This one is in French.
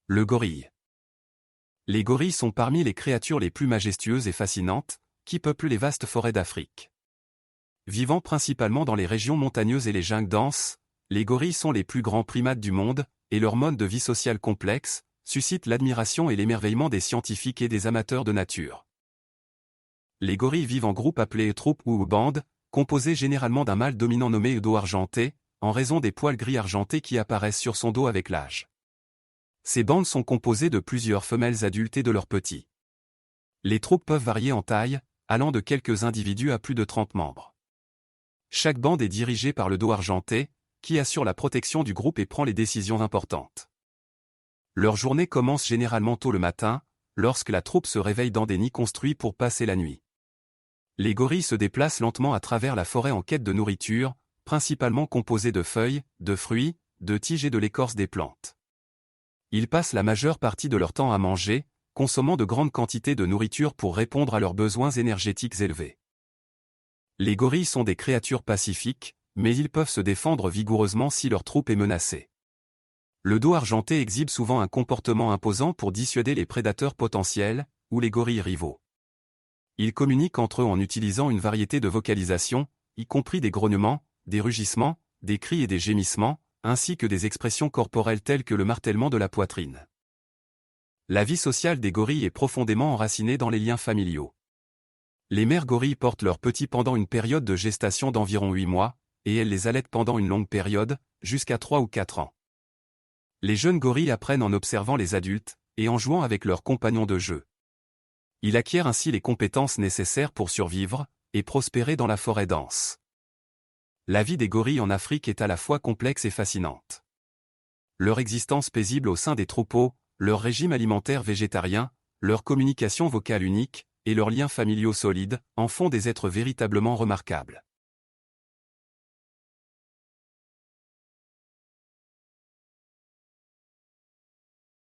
Le gorille. Les gorilles sont parmi les créatures les plus majestueuses et fascinantes, qui peuplent les vastes forêts d'Afrique. Vivant principalement dans les régions montagneuses et les jungles denses, les gorilles sont les plus grands primates du monde, et leur mode de vie sociale complexe suscite l'admiration et l'émerveillement des scientifiques et des amateurs de nature. Les gorilles vivent en groupes appelés troupes ou bandes, composés généralement d'un mâle dominant nommé dos argenté, en raison des poils gris argentés qui apparaissent sur son dos avec l'âge. Ces bandes sont composées de plusieurs femelles adultes et de leurs petits. Les troupes peuvent varier en taille, allant de quelques individus à plus de 30 membres. Chaque bande est dirigée par le dos argenté, qui assure la protection du groupe et prend les décisions importantes. Leur journée commence généralement tôt le matin, lorsque la troupe se réveille dans des nids construits pour passer la nuit. Les gorilles se déplacent lentement à travers la forêt en quête de nourriture, principalement composée de feuilles, de fruits, de tiges et de l'écorce des plantes. Ils passent la majeure partie de leur temps à manger, consommant de grandes quantités de nourriture pour répondre à leurs besoins énergétiques élevés. Les gorilles sont des créatures pacifiques, mais ils peuvent se défendre vigoureusement si leur troupe est menacée. Le dos argenté exhibe souvent un comportement imposant pour dissuader les prédateurs potentiels, ou les gorilles rivaux. Ils communiquent entre eux en utilisant une variété de vocalisations, y compris des grognements, des rugissements, des cris et des gémissements, ainsi que des expressions corporelles telles que le martèlement de la poitrine. La vie sociale des gorilles est profondément enracinée dans les liens familiaux. Les mères gorilles portent leurs petits pendant une période de gestation d'environ 8 mois, et elles les allaitent pendant une longue période, jusqu'à 3 ou 4 ans. Les jeunes gorilles apprennent en observant les adultes, et en jouant avec leurs compagnons de jeu. Ils acquièrent ainsi les compétences nécessaires pour survivre, et prospérer dans la forêt dense. La vie des gorilles en Afrique est à la fois complexe et fascinante. Leur existence paisible au sein des troupeaux, leur régime alimentaire végétarien, leur communication vocale unique, et leurs liens familiaux solides, en font des êtres véritablement remarquables.